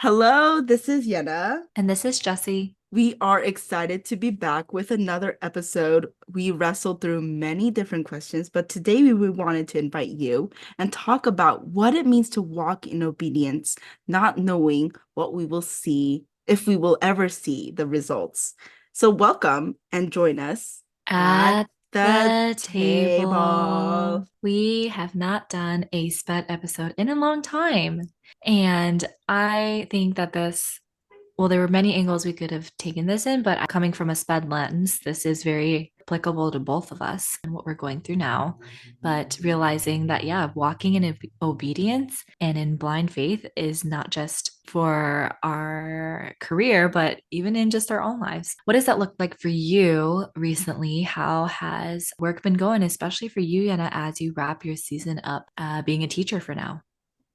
Hello, this is Yehna. And this is Jessie. We are excited to be back with another episode. We wrestled through many different questions, but today we wanted to invite you and talk about what it means to walk in obedience, not knowing what we will see, if we will ever see the results. So, welcome and join us at At the the table, table. we have not done a SPED episode in a long time. And I think that there were many angles we could have taken this in, but coming from a SPED lens, this is very applicable to both of us and what we're going through now. But realizing that, yeah, walking in obedience and in blind faith is not just for our career, but even in just our own lives. What does that look like for you recently? How has work been going, especially for you, Yana, as you wrap your season up being a teacher for now?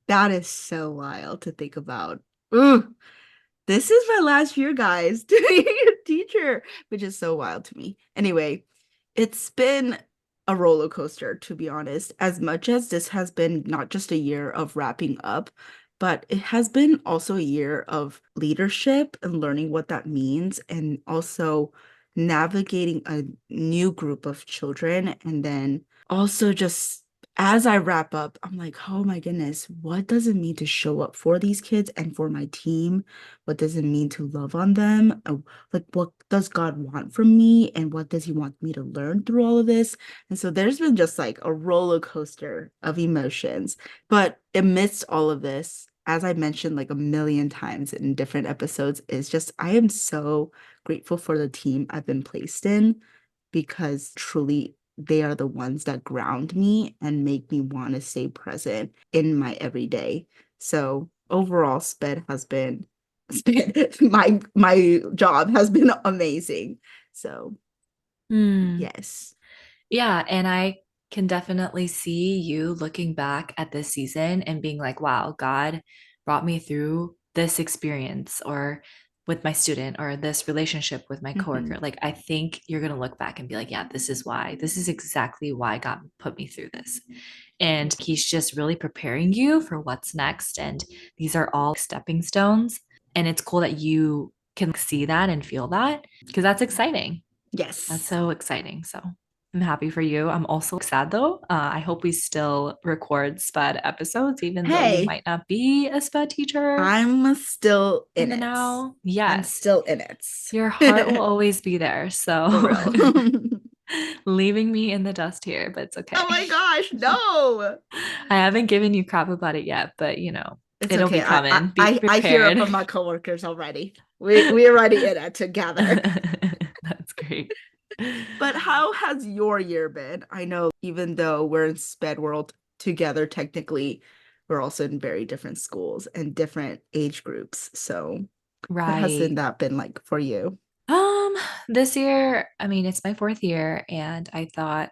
That is so wild to think about. Ooh. This is my last year, guys, to be a teacher, which is so wild to me. Anyway, it's been a roller coaster, to be honest, as much as this has been not just a year of wrapping up, but it has been also a year of leadership and learning what that means, and also navigating a new group of children. And then also just as I wrap up, I'm like, oh my goodness, what does it mean to show up for these kids and for my team? What does it mean to love on them? Like, what does God want from me? And what does He want me to learn through all of this? And so there's been just like a roller coaster of emotions. But amidst all of this, as I mentioned like a million times in different episodes, is just I am so grateful for the team I've been placed in because truly they are the ones that ground me and make me want to stay present in my everyday. So overall, SPED has been my job has been amazing. So Hmm. yes. Yeah, and I can definitely see you looking back at this season and being like, wow, God brought me through this experience or with my student or this relationship with my Mhm. coworker. Like, I think you're going to look back and be like, yeah, this is why. This is exactly why God put me through this. And He's just really preparing you for what's next. And these are all stepping stones. And it's cool that you can see that and feel that because that's exciting. That's Yes. so exciting. So I'm happy for you. I'm also sad though. I hope we still record SPED episodes, even though you Hey, might not be a SPED teacher I'm still in in the it. now. I'm Yes, still in it. your heart will always be there. For So real. leaving me in the dust here, but it's okay. Oh my gosh, no. I haven't given you crap about it yet, but It's it'll be okay. I I coming. Be I I hear it prepared. from my coworkers already. We're already in it together. That's great. But how has your year been? I know even though we're in SPED world together, technically, we're also in very different schools and different age groups. So what has Right. that been like for you? Um, this year, I mean, it's my fourth year, and I thought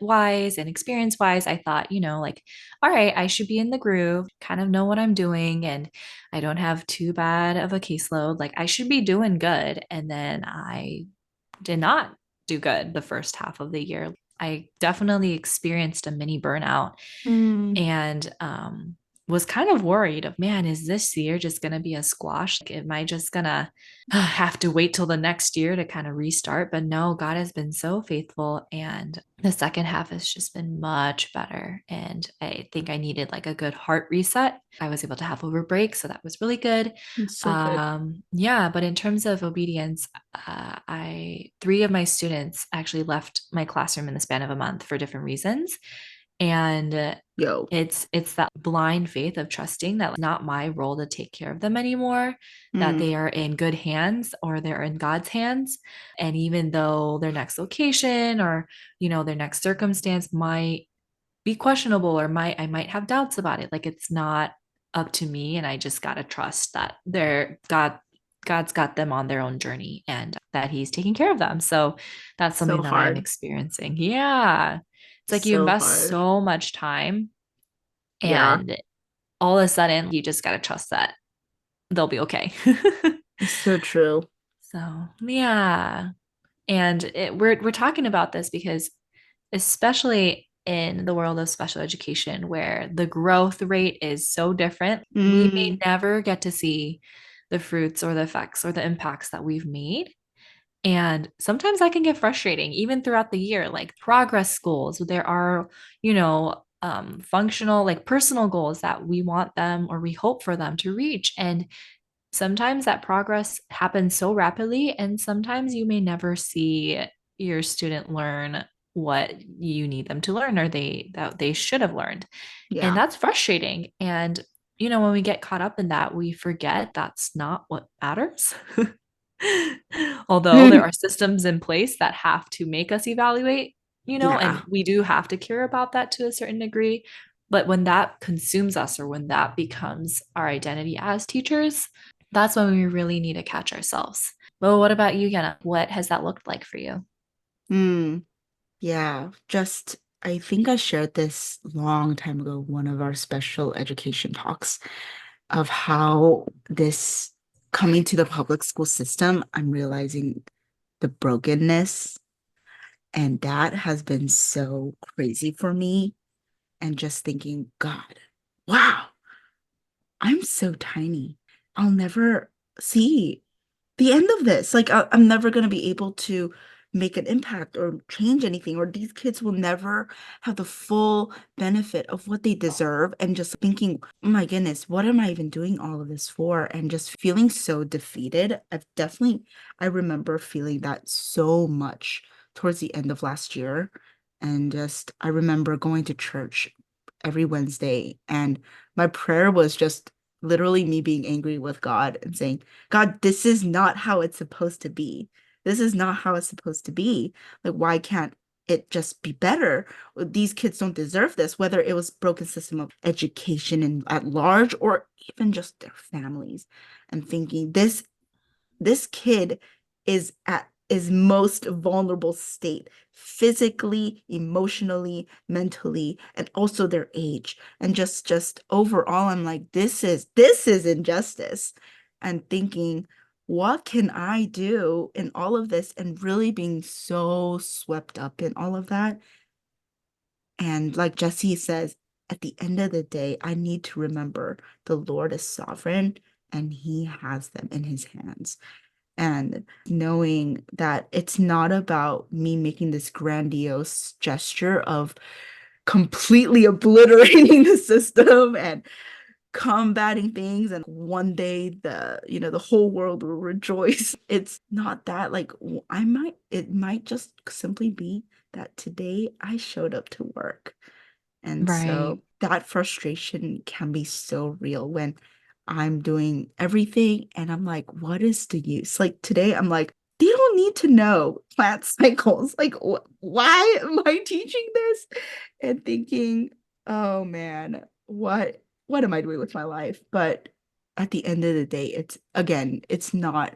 wise and experience wise, I thought, like, all right, I should be in the groove, kind of know what I'm doing, and I don't have too bad of a caseload. Like, I should be doing good. And then I did not do good the first half of the year. I definitely experienced a mini burnout Mm, and was kind of worried of, man, is this year just going to be a squash? Like, am I just going to have to wait till the next year to kind of restart? But no, God has been so faithful. And the second half has just been much better. And I think I needed like a good heart reset. I was able to have over break. So that was really good. it's so good. Yeah, but in terms of obedience, three of my students actually left my classroom in the span of a month for different reasons. And Yo. it's that blind faith of trusting that it's not my role to take care of them anymore, that Mm, they are in good hands or they're in God's hands. And even though their next location or, their next circumstance might be questionable or I might have doubts about it, like it's not up to me. And I just gotta trust that God's got them on their own journey and that He's taking care of them. So that's so something that I'm hard. experiencing. Yeah. It's like you So invest hard. so much time Yeah. and all of a sudden you just got to trust that they'll be okay. It's so true. So, yeah. And we're talking about this because especially in the world of special education where the growth rate is so different. We may Mm, never get to see the fruits or the effects or the impacts that we've made. And sometimes that can get frustrating, even throughout the year, like progress goals. There are, functional, like personal goals that we want them or we hope for them to reach. And sometimes that progress happens so rapidly, and sometimes you may never see your student learn what you need them to learn or they should have learned. And yeah. that's frustrating. And when we get caught up in that, we forget that's not what matters. Although there are systems in place that have to make us evaluate, and Yeah. we do have to care about that to a certain degree. But when that consumes us or when that becomes our identity as teachers, that's when we really need to catch ourselves. Well, what about you, Yana? What has that looked like for you? Mm, yeah. Just, I think I shared this long time ago, one of our special education talks of how this coming to the public school system, I'm realizing the brokenness, and that has been so crazy for me. And just thinking, God, wow, I'm so tiny. I'll never see the end of this. Like, I'm never going to be able to make an impact or change anything, or these kids will never have the full benefit of what they deserve. And just thinking, oh my goodness, what am I even doing all of this for? And just feeling so defeated. I remember feeling that so much towards the end of last year. And just, I remember going to church every Wednesday, and my prayer was just literally me being angry with God and saying, God, this is not how it's supposed to be. This is not how it's supposed to be. Like, why can't it just be better? These kids don't deserve this, whether it was broken system of education and at large or even just their families. And thinking this kid is at his most vulnerable state, physically, emotionally, mentally, and also their age. And just overall, I'm like, this is injustice. And thinking, what can I do in all of this? And really being so swept up in all of that. And like Jessie says, at the end of the day, I need to remember the Lord is sovereign and he has them in his hands, and knowing that it's not about me making this grandiose gesture of completely obliterating the system and combating things, and one day the whole world will rejoice. It's not that. Like, it might just simply be that today I showed up to work, and Right. so that frustration can be so real when I'm doing everything and I'm like, what is the use? Like today, I'm like, they don't need to know plant cycles. Like, why am I teaching this? And thinking, oh man, what am I doing with my life? But at the end of the day, it's again, it's not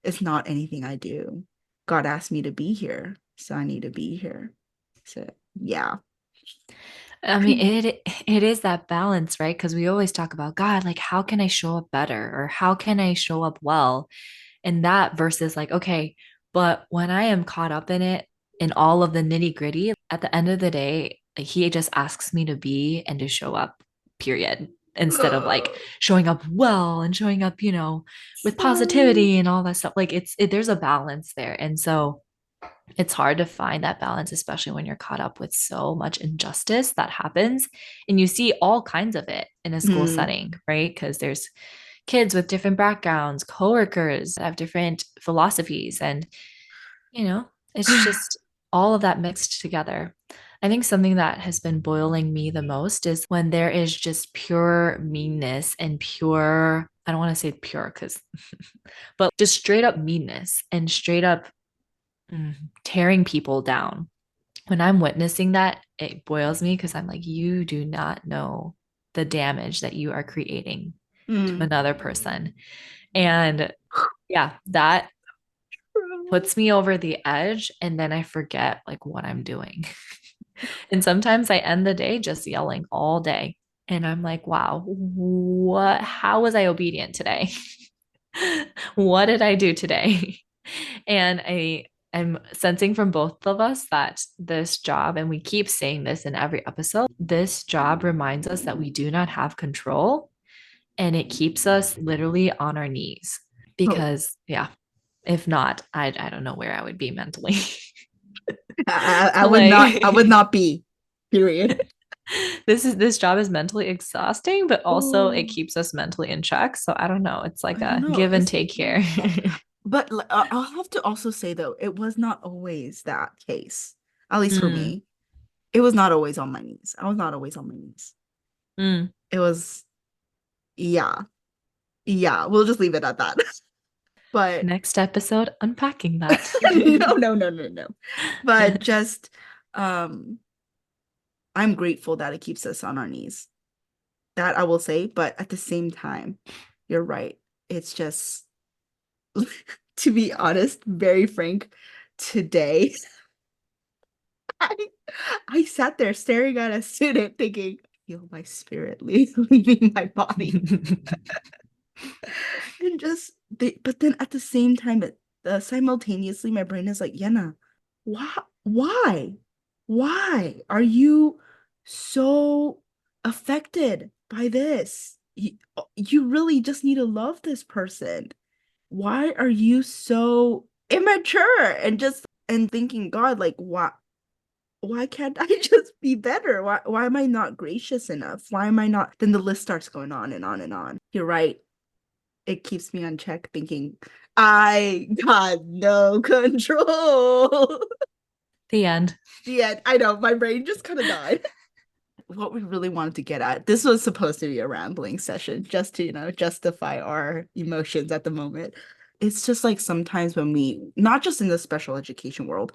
anything I do. God asked me to be here, so I need to be here. So yeah. I mean, it is that balance, right? Because we always talk about God, like how can I show up better or how can I show up well? And that versus like, okay, but when I am caught up in it, in all of the nitty gritty, at the end of the day, like, he just asks me to be and to show up, period. Instead of like showing up well and showing up, with Sorry. positivity and all that stuff. Like there's a balance there. And so it's hard to find that balance, especially when you're caught up with so much injustice that happens. And you see all kinds of it in a school Mm. setting, right? Because there's kids with different backgrounds, coworkers that have different philosophies, and it's just all of that mixed together. I think something that has been boiling me the most is when there is just pure meanness and pure, I don't want to say pure because, but just straight up meanness and straight up tearing people down. When I'm witnessing that, it boils me because I'm like, you do not know the damage that you are creating to Mm. another person. And yeah, that puts me over the edge. And then I forget like what I'm doing. And sometimes I end the day just yelling all day. And I'm like, wow, how was I obedient today? What did I do today? And I'm sensing from both of us that this job, and we keep saying this in every episode, this job reminds us that we do not have control and it keeps us literally on our knees. Oh, Because, yeah, if not, I don't know where I would be mentally. I would Like, not be, period. this job is mentally exhausting, but also it Oh, keeps us mentally in check. So I don't know. It's like I don't a know. give and take here. But I'll have to also say though, it was not always that case. At least for Mm, me, it was not always on my knees. I was not always on my knees. mm. It was, yeah, yeah. We'll just leave it at that. But Next episode, unpacking that. no, no, no, no, no. But just, um, I'm grateful that it keeps us on our knees. That I will say. But at the same time, you're right. It's just, to be honest, very frank, today. I, I sat there staring at a student thinking, feel my spirit leaving my body. And just, but then at the same time, simultaneously, my brain is like, Yena, why, why, why are you so affected by this? You really just need to love this person. Why are you so immature and just and thinking, God, like, why can't I just be better? Why am I not gracious enough? Why am I not? Then the list starts going on and on and on. You're right. It keeps me on check thinking, I got no control. The end. The end. I know, my brain just kind of died. What we really wanted to get at, this was supposed to be a rambling session, just to, justify our emotions at the moment. It's just like sometimes when we, not just in the special education world,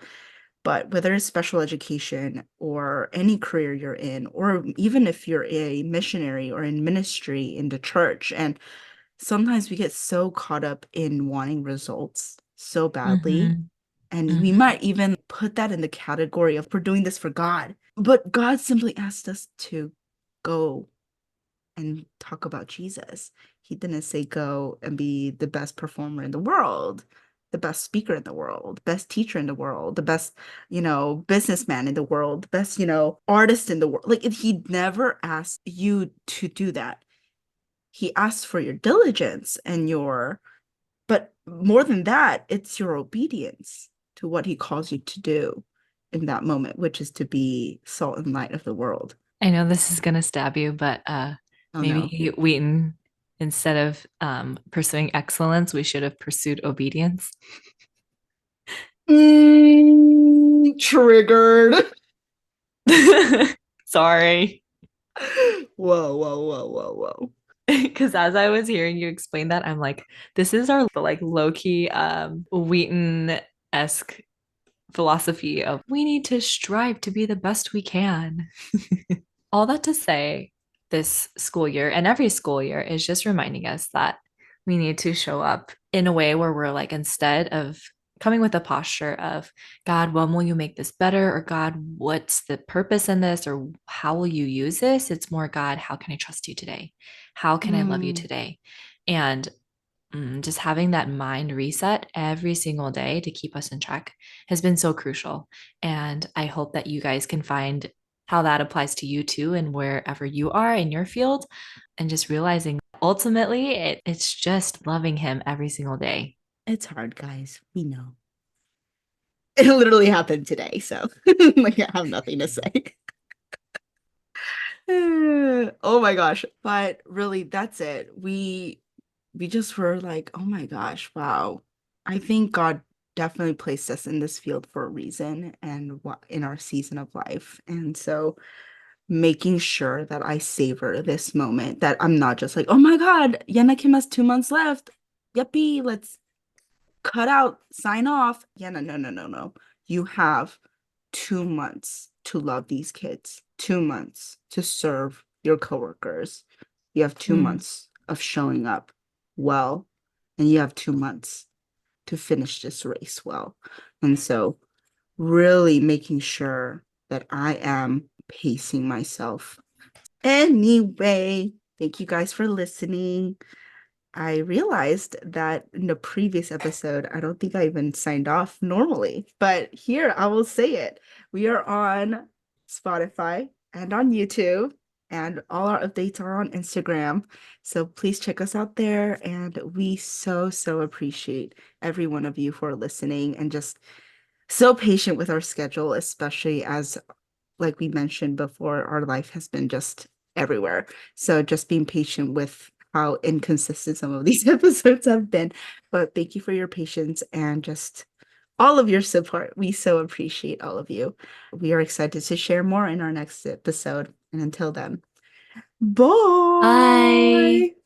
but whether it's special education or any career you're in, or even if you're a missionary or in ministry in the church, and sometimes we get so caught up in wanting results so badly. Hmm. And we Hmm. might even put that in the category of we're doing this for God. But God simply asked us to go and talk about Jesus. He didn't say go and be the best performer in the world, the best speaker in the world, best teacher in the world, the best, businessman in the world, the best, artist in the world. Like he never asked you to do that. He asked for your diligence and but more than that, it's your obedience to what he calls you to do in that moment, which is to be salt and light of the world. I know this is gonna stab you, but Oh no. maybe Wheaton, instead of pursuing excellence, we should have pursued obedience. Triggered. Sorry. Whoa, whoa, whoa, whoa, whoa. Because as I was hearing you explain that, I'm like, this is our like low-key Wheaton-esque philosophy of we need to strive to be the best we can. All that to say, this school year and every school year is just reminding us that we need to show up in a way where we're like, instead of coming with a posture of, God, when will you make this better? Or God, what's the purpose in this? Or how will you use this? It's more, God, how can I trust you today? How can I love you Mm, today? And just having that mind reset every single day to keep us in check has been so crucial. And I hope that you guys can find how that applies to you too, and wherever you are in your field, and just realizing ultimately it's just loving him every single day. it's hard, guys. We know. It literally happened today, so like I have nothing to say. Oh my gosh. But really, that's it. We just were like, oh my gosh, wow. I think God definitely placed us in this field for a reason and what in our season of life. And so making sure that I savor this moment, that I'm not just like, oh my God, Yana Kim has 2 months left. Yuppie, let's cut out, sign off. Yeah, no, no, no, no, no. You have 2 months to love these kids, 2 months to serve your coworkers. You have two Mm. months of showing up well, and you have 2 months to finish this race well. And so, really making sure that I am pacing myself. Anyway, thank you guys for listening. I realized that in the previous episode, I don't think I even signed off normally, but here I will say it. We are on Spotify and on YouTube, and all our updates are on Instagram. So please check us out there. And we so appreciate every one of you for listening and just so patient with our schedule, especially as, like we mentioned before, our life has been just everywhere. So just being patient with how inconsistent some of these episodes have been. But thank you for your patience and just all of your support. We so appreciate all of you. We are excited to share more in our next episode. And until then, Bye. bye.